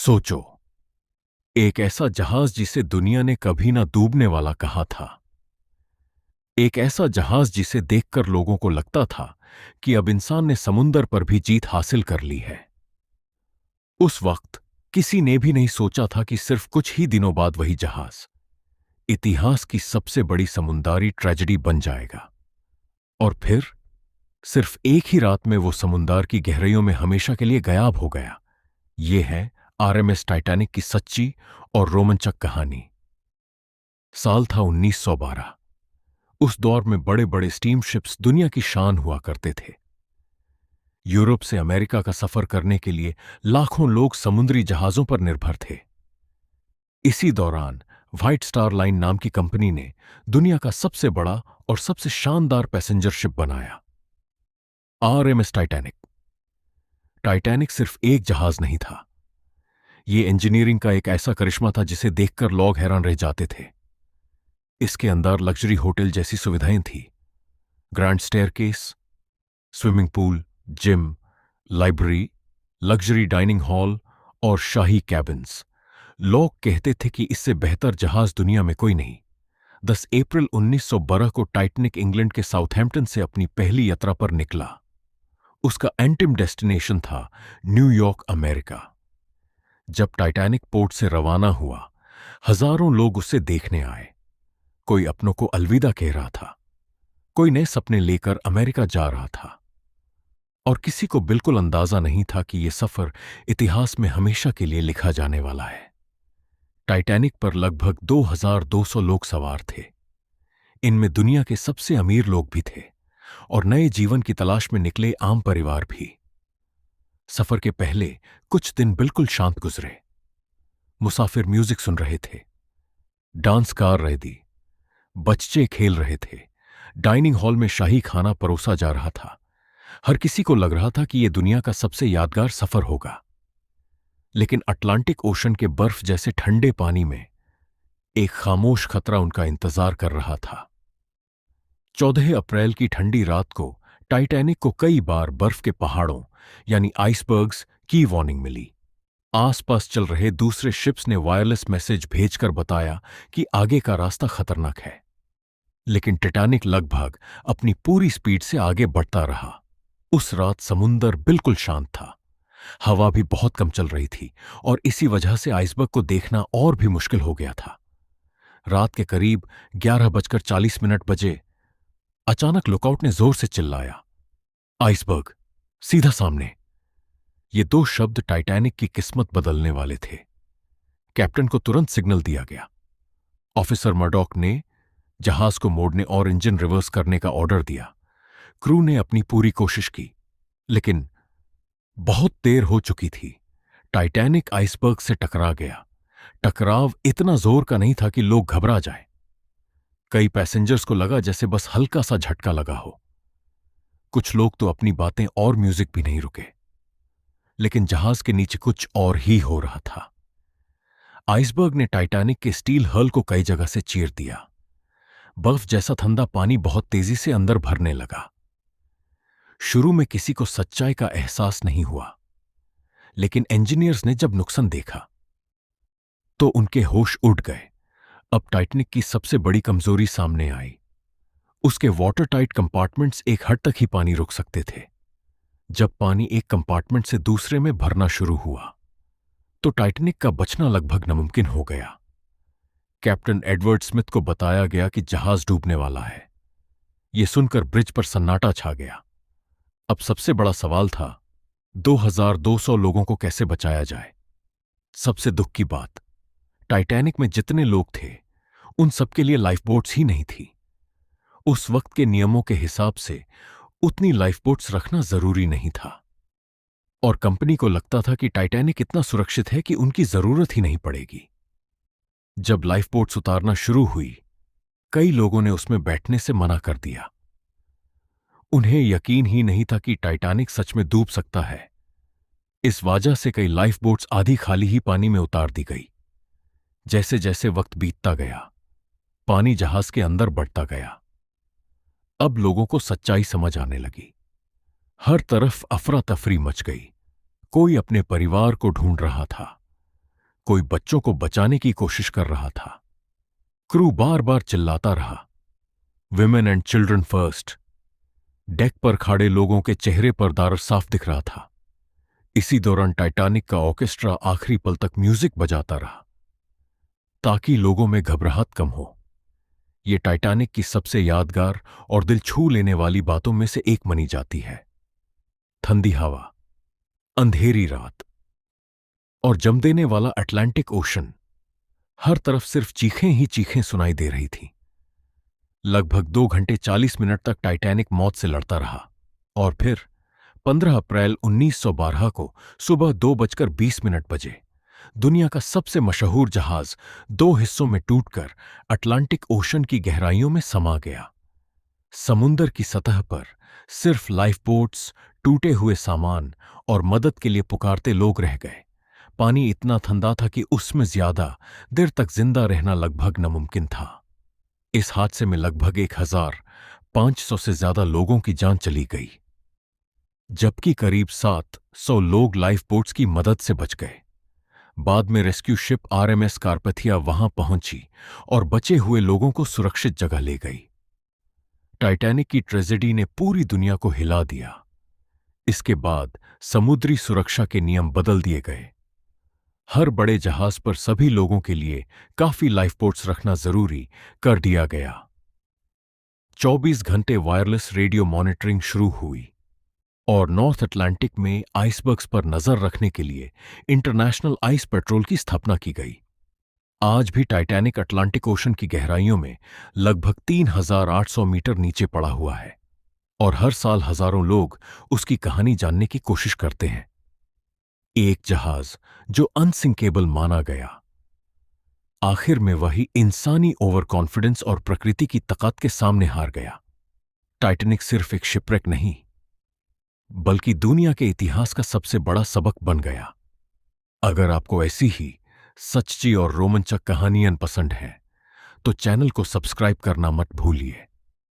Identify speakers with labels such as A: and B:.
A: सोचो, एक ऐसा जहाज जिसे दुनिया ने कभी ना डूबने वाला कहा था। एक ऐसा जहाज जिसे देखकर लोगों को लगता था कि अब इंसान ने समुंदर पर भी जीत हासिल कर ली है। उस वक्त किसी ने भी नहीं सोचा था कि सिर्फ कुछ ही दिनों बाद वही जहाज इतिहास की सबसे बड़ी समुद्री ट्रेजेडी बन जाएगा। और फिर सिर्फ एक ही रात में वो समुद्र की गहराइयों में हमेशा के लिए गायब हो गया। ये है आरएमएस टाइटैनिक की सच्ची और रोमांचक कहानी। साल था 1912। उस दौर में बड़े बड़े स्टीमशिप्स दुनिया की शान हुआ करते थे। यूरोप से अमेरिका का सफर करने के लिए लाखों लोग समुद्री जहाजों पर निर्भर थे। इसी दौरान व्हाइट स्टार लाइन नाम की कंपनी ने दुनिया का सबसे बड़ा और सबसे शानदार पैसेंजर शिप बनाया, आरएमएस टाइटैनिक। टाइटैनिक सिर्फ एक जहाज नहीं था, यह इंजीनियरिंग का एक ऐसा करिश्मा था जिसे देखकर लोग हैरान रह जाते थे। इसके अंदर लग्जरी होटल जैसी सुविधाएं थी, grand staircase, swimming pool, gym, library, luxury dining hall और शाही कैबिन्स। लोग कहते थे कि इससे बेहतर जहाज दुनिया में कोई नहीं। 10 अप्रैल 1912 को टाइटैनिक इंग्लैंड के साउथहैम्पटन से अपनी पहली यात्रा पर निकला। उसका अंतिम डेस्टिनेशन था न्यूयॉर्क, अमेरिका। जब टाइटैनिक पोर्ट से रवाना हुआ, हजारों लोग उसे देखने आए। कोई अपनों को अलविदा कह रहा था, कोई नए सपने लेकर अमेरिका जा रहा था, और किसी को बिल्कुल अंदाजा नहीं था कि यह सफर इतिहास में हमेशा के लिए लिखा जाने वाला है। टाइटैनिक पर लगभग 2200 लोग सवार थे। इनमें दुनिया के सबसे अमीर लोग भी थे और नए जीवन की तलाश में निकले आम परिवार भी। सफर के पहले कुछ दिन बिल्कुल शांत गुजरे। मुसाफिर म्यूजिक सुन रहे थे, डांस कार रह दी, बच्चे खेल रहे थे, डाइनिंग हॉल में शाही खाना परोसा जा रहा था। हर किसी को लग रहा था कि यह दुनिया का सबसे यादगार सफर होगा। लेकिन अटलांटिक ओशन के बर्फ जैसे ठंडे पानी में एक खामोश खतरा उनका इंतजार कर रहा था। 14 अप्रैल की ठंडी रात को टाइटैनिक को कई बार बर्फ के पहाड़ों यानी आइसबर्ग्स की वार्निंग मिली। आसपास चल रहे दूसरे शिप्स ने वायरलेस मैसेज भेजकर बताया कि आगे का रास्ता खतरनाक है। लेकिन टाइटैनिक लगभग अपनी पूरी स्पीड से आगे बढ़ता रहा। उस रात समुंदर बिल्कुल शांत था, हवा भी बहुत कम चल रही थी और इसी वजह से आइसबर्ग को देखना और भी मुश्किल हो गया था। रात के करीब 11:40 बजे अचानक लुकआउट ने जोर से चिल्लाया, आइसबर्ग सीधा सामने। ये दो शब्द टाइटैनिक की किस्मत बदलने वाले थे। कैप्टन को तुरंत सिग्नल दिया गया। ऑफिसर मर्डॉक ने जहाज को मोड़ने और इंजन रिवर्स करने का ऑर्डर दिया। क्रू ने अपनी पूरी कोशिश की, लेकिन बहुत देर हो चुकी थी। टाइटैनिक आइसबर्ग से टकरा गया। टकराव इतना जोर का नहीं था कि लोग घबरा जाएं। कई पैसेंजर्स को लगा जैसे बस हल्का सा झटका लगा हो। कुछ लोग तो अपनी बातें और म्यूजिक भी नहीं रुके। लेकिन जहाज के नीचे कुछ और ही हो रहा था। आइसबर्ग ने टाइटैनिक के स्टील हल को कई जगह से चीर दिया। बर्फ जैसा ठंडा पानी बहुत तेजी से अंदर भरने लगा। शुरू में किसी को सच्चाई का एहसास नहीं हुआ, लेकिन इंजीनियर्स ने जब नुकसान देखा तो उनके होश उड़ गए। अब टाइटैनिक की सबसे बड़ी कमजोरी सामने आई। उसके वाटर टाइट कंपार्टमेंट्स एक हद तक ही पानी रोक सकते थे। जब पानी एक कंपार्टमेंट से दूसरे में भरना शुरू हुआ तो टाइटैनिक का बचना लगभग नामुमकिन हो गया। कैप्टन एडवर्ड स्मिथ को बताया गया कि जहाज डूबने वाला है। यह सुनकर ब्रिज पर सन्नाटा छा गया। अब सबसे बड़ा सवाल था, 2200 लोगों को कैसे बचाया जाए। सबसे दुख की बात, टाइटैनिक में जितने लोग थे उन सबके लिए लाइफ बोट्स ही नहीं थी। उस वक्त के नियमों के हिसाब से उतनी लाइफ बोट्स रखना जरूरी नहीं था, और कंपनी को लगता था कि टाइटैनिक इतना सुरक्षित है कि उनकी जरूरत ही नहीं पड़ेगी। जब लाइफ बोट्स उतारना शुरू हुई, कई लोगों ने उसमें बैठने से मना कर दिया। उन्हें यकीन ही नहीं था कि टाइटैनिक सच में डूब सकता है। इस वजह से कई लाइफ बोट्स आधी खाली ही पानी में उतार दी गई। जैसे जैसे वक्त बीतता गया, पानी जहाज के अंदर बढ़ता गया। अब लोगों को सच्चाई समझ आने लगी। हर तरफ अफरा तफरी मच गई। कोई अपने परिवार को ढूंढ रहा था, कोई बच्चों को बचाने की कोशिश कर रहा था। क्रू बार बार चिल्लाता रहा, women and children first. Deck पर खड़े लोगों के चेहरे पर दर्द साफ दिख रहा था। इसी दौरान टाइटैनिक का ऑर्केस्ट्रा आखिरी पल तक म्यूजिक बजाता रहा ताकि लोगों में घबराहट कम हो। यह टाइटैनिक की सबसे यादगार और दिल छू लेने वाली बातों में से एक मानी जाती है। ठंडी हवा, अंधेरी रात और जम देने वाला अटलांटिक ओशन। हर तरफ सिर्फ चीखें ही चीखें सुनाई दे रही थीं। लगभग 2 घंटे 40 मिनट तक टाइटैनिक मौत से लड़ता रहा और फिर 15 अप्रैल 1912 को सुबह 2:20 बजे दुनिया का सबसे मशहूर जहाज 2 हिस्सों में टूटकर अटलांटिक ओशन की गहराइयों में समा गया। समुंदर की सतह पर सिर्फ लाइफ बोट्स, टूटे हुए सामान और मदद के लिए पुकारते लोग रह गए। पानी इतना ठंडा था कि उसमें ज्यादा देर तक जिंदा रहना लगभग नामुमकिन था। इस हादसे में लगभग 1500 से ज्यादा लोगों की जान चली गई, जबकि करीब 700 लोग लाइफ बोट्स की मदद से बच गए। बाद में रेस्क्यू शिप RMS कारपथिया वहां पहुंची और बचे हुए लोगों को सुरक्षित जगह ले गई। टाइटैनिक की ट्रेजेडी ने पूरी दुनिया को हिला दिया। इसके बाद समुद्री सुरक्षा के नियम बदल दिए गए। हर बड़े जहाज पर सभी लोगों के लिए काफी लाइफ बोट्स रखना जरूरी कर दिया गया। 24 घंटे वायरलेस रेडियो मॉनिटरिंग शुरू हुई और नॉर्थ अटलांटिक में आइसबर्ग्स पर नजर रखने के लिए इंटरनेशनल आइस पेट्रोल की स्थापना की गई। आज भी टाइटैनिक अटलांटिक ओशन की गहराइयों में लगभग 3800 मीटर नीचे पड़ा हुआ है और हर साल हजारों लोग उसकी कहानी जानने की कोशिश करते हैं। एक जहाज जो अनसिंकेबल माना गया, आखिर में वही इंसानी ओवर कॉन्फिडेंस और प्रकृति की ताकत के सामने हार गया। टाइटैनिक सिर्फ एक शिपरेक नहीं, बल्कि दुनिया के इतिहास का सबसे बड़ा सबक बन गया। अगर आपको ऐसी ही सच्ची और रोमांचक कहानियां पसंद हैं, तो चैनल को सब्सक्राइब करना मत भूलिए।